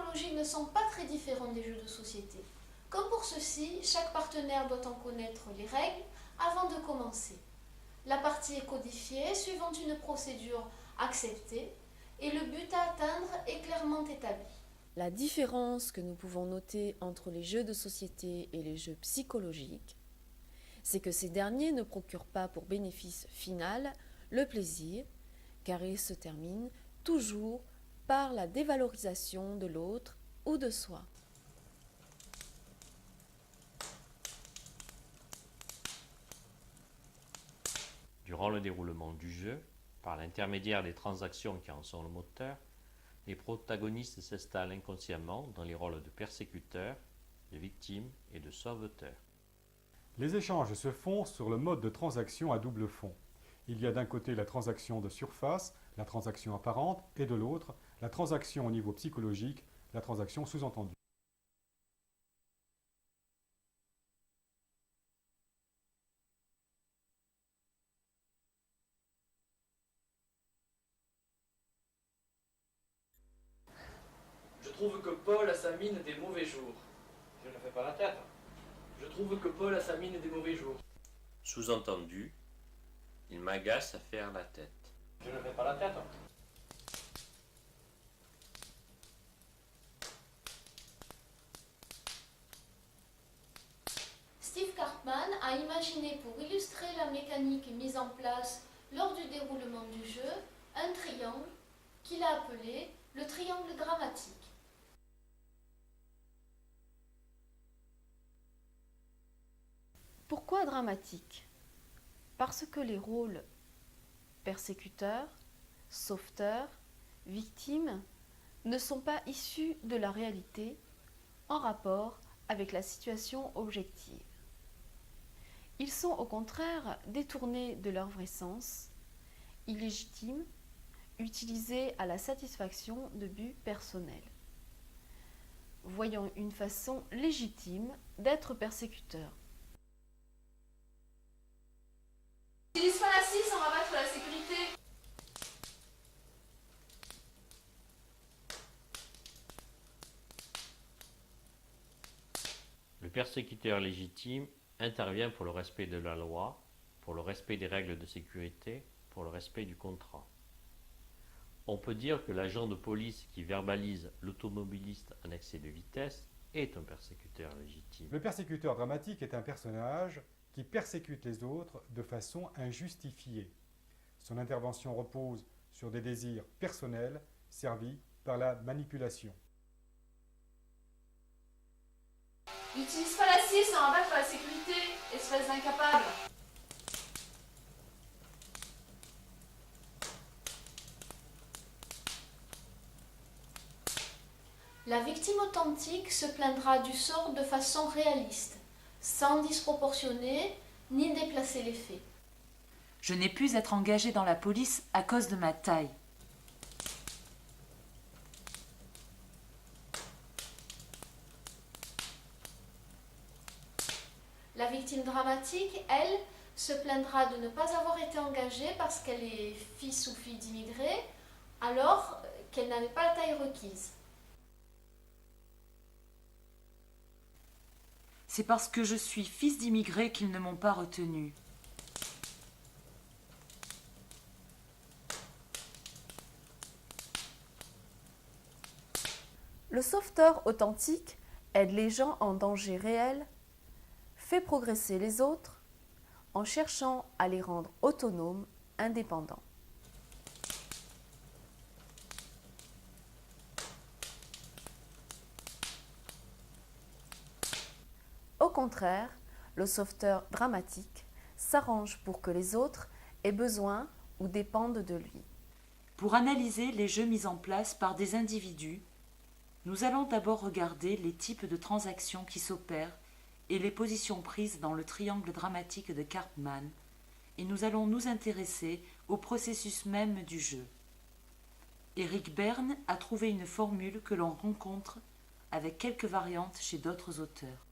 psychologiques ne sont pas très différents des jeux de société. Comme pour ceux-ci, chaque partenaire doit en connaître les règles avant de commencer. La partie est codifiée suivant une procédure acceptée et le but à atteindre est clairement établi. La différence que nous pouvons noter entre les jeux de société et les jeux psychologiques, c'est que ces derniers ne procurent pas pour bénéfice final le plaisir, car ils se terminent toujours par la dévalorisation de l'autre ou de soi. Durant le déroulement du jeu, par l'intermédiaire des transactions qui en sont le moteur, les protagonistes s'installent inconsciemment dans les rôles de persécuteurs, de victimes et de sauveteurs. Les échanges se font sur le mode de transaction à double fond. Il y a d'un côté la transaction de surface, la transaction apparente, et de l'autre, la transaction au niveau psychologique, la transaction sous-entendue. Je trouve que Paul a sa mine des mauvais jours. Je ne fais pas la tête. Je trouve que Paul a sa mine des mauvais jours. Sous-entendu, il m'agace à faire la tête. Je ne fais pas la tête. Steve Cartman a imaginé pour illustrer la mécanique mise en place lors du déroulement du jeu un triangle qu'il a appelé le triangle dramatique. Pourquoi dramatique? Parce que les rôles persécuteur, sauveteur, victime ne sont pas issus de la réalité en rapport avec la situation objective. Ils sont au contraire détournés de leur vrai sens, illégitimes, utilisés à la satisfaction de buts personnels. Voyons une façon légitime d'être persécuteur. Utilise pas la 6, on va battre la sécurité. Le persécuteur légitime intervient pour le respect de la loi, pour le respect des règles de sécurité, pour le respect du contrat. On peut dire que l'agent de police qui verbalise l'automobiliste en excès de vitesse est un persécuteur légitime. Le persécuteur dramatique est un personnage qui persécute les autres de façon injustifiée. Son intervention repose sur des désirs personnels servis par la manipulation. Utilise pas la 6, on va battre la sécurité, espèce d'incapable. La victime authentique se plaindra du sort de façon réaliste, sans disproportionner ni déplacer les faits. Je n'ai pu être engagée dans la police à cause de ma taille. La victime dramatique, elle, se plaindra de ne pas avoir été engagée parce qu'elle est fils ou fille d'immigrés, alors qu'elle n'avait pas la taille requise. C'est parce que je suis fils d'immigrés qu'ils ne m'ont pas retenu. Le sauveteur authentique aide les gens en danger réel, fait progresser les autres en cherchant à les rendre autonomes, indépendants. Au contraire, le sauveteur dramatique s'arrange pour que les autres aient besoin ou dépendent de lui. Pour analyser les jeux mis en place par des individus, nous allons d'abord regarder les types de transactions qui s'opèrent et les positions prises dans le triangle dramatique de Cartman, et nous allons nous intéresser au processus même du jeu. Eric Berne a trouvé une formule que l'on rencontre avec quelques variantes chez d'autres auteurs.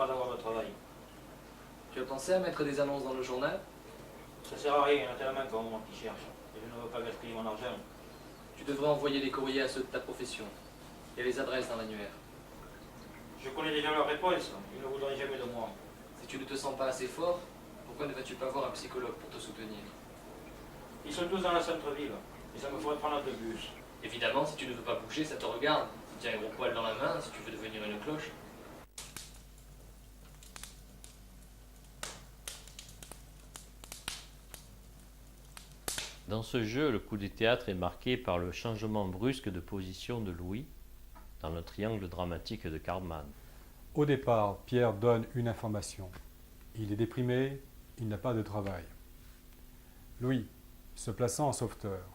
pas avoir de travail. Tu as pensé à mettre des annonces dans le journal? Ça sert à rien, il y en a tellement comme moi qui cherchent. Et je ne veux pas gaspiller mon argent. Tu devrais envoyer des courriers à ceux de ta profession. Il y a les adresses dans l'annuaire. Je connais déjà leurs réponses, ils ne voudront jamais de moi. Si tu ne te sens pas assez fort, pourquoi ne vas-tu pas voir un psychologue pour te soutenir? Ils sont tous dans la centre-ville, et ça me ferait prendre deux bus. Évidemment, si tu ne veux pas bouger, ça te regarde. Tu tiens un gros poil dans la main si tu veux devenir une cloche. Dans ce jeu, le coup de théâtre est marqué par le changement brusque de position de Louis dans le triangle dramatique de Cartman. Au départ, Pierre donne une information. Il est déprimé, il n'a pas de travail. Louis, se plaçant en sauveteur,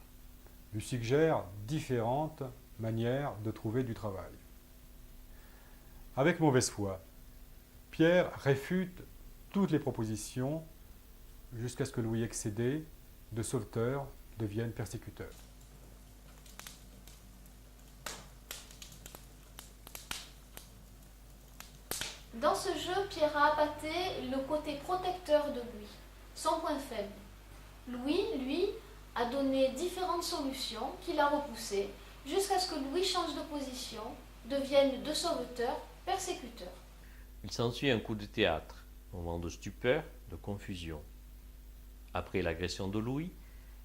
lui suggère différentes manières de trouver du travail. Avec mauvaise foi, Pierre réfute toutes les propositions jusqu'à ce que Louis, excédé, de sauveteur devienne persécuteur. Dans ce jeu, Pierre a appâté le côté protecteur de Louis, son point faible. Louis, lui, a donné différentes solutions qu'il a repoussées jusqu'à ce que Louis change de position, devienne de sauveteur persécuteur. Il s'ensuit un coup de théâtre, moment de stupeur, de confusion. Après l'agression de Louis,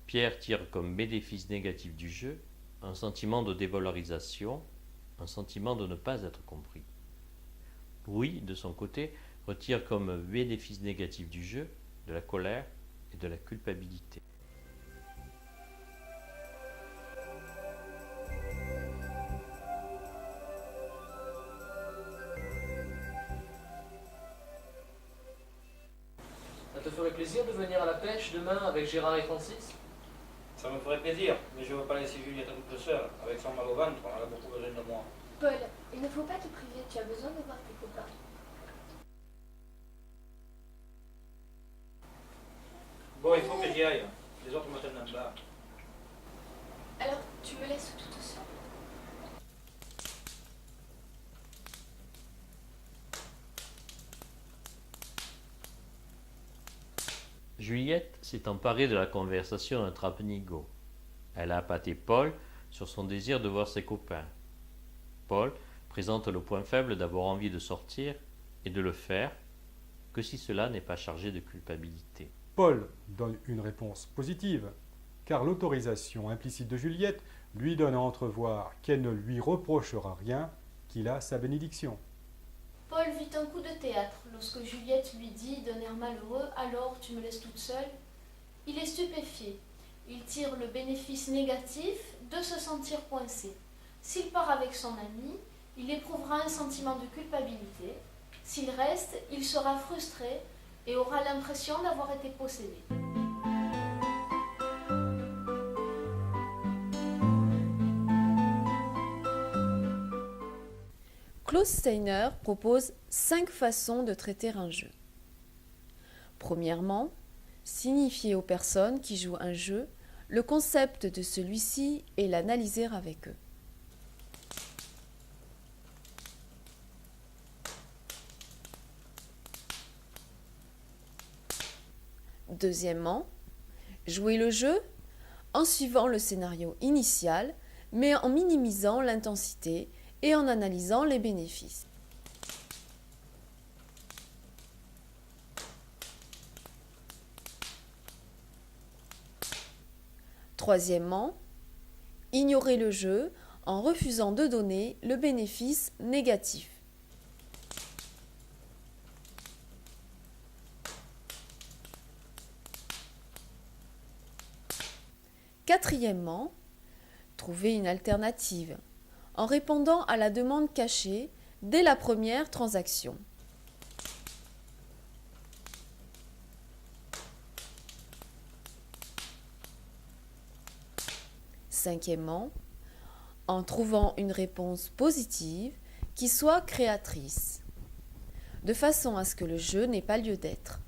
Pierre tire comme bénéfice négatif du jeu un sentiment de dévalorisation, un sentiment de ne pas être compris. Louis, de son côté, retire comme bénéfice négatif du jeu de la colère et de la culpabilité. Ça te ferait plaisir de venir à la pêche demain avec Gérard et Francis? Ça me ferait plaisir, mais je ne veux pas laisser Juliette toute seule. Avec son mal au ventre, elle a beaucoup besoin de moi. Paul, il ne faut pas te priver, tu as besoin de voir tes copains. Bon, il faut que j'y aille. Les autres me tiennent en bas. Alors, tu me laisses toute seule. Juliette s'est emparée de la conversation entre Abnigo. Elle a appâté Paul sur son désir de voir ses copains. Paul présente le point faible d'avoir envie de sortir et de le faire, que si cela n'est pas chargé de culpabilité. Paul donne une réponse positive, car l'autorisation implicite de Juliette lui donne à entrevoir qu'elle ne lui reprochera rien, qu'il a sa bénédiction. Paul vit un coup de théâtre lorsque Juliette lui dit d'un air malheureux « Alors, tu me laisses toute seule ?» Il est stupéfié. Il tire le bénéfice négatif de se sentir coincé. S'il part avec son ami, il éprouvera un sentiment de culpabilité. S'il reste, il sera frustré et aura l'impression d'avoir été possédé. Klaus Steiner propose 5 façons de traiter un jeu. Premièrement, signifier aux personnes qui jouent un jeu le concept de celui-ci et l'analyser avec eux. Deuxièmement, jouer le jeu en suivant le scénario initial, mais en minimisant l'intensité et en analysant les bénéfices. Troisièmement, ignorer le jeu en refusant de donner le bénéfice négatif. Quatrièmement, trouver une alternative en répondant à la demande cachée dès la première transaction. Cinquièmement, en trouvant une réponse positive qui soit créatrice, de façon à ce que le jeu n'ait pas lieu d'être.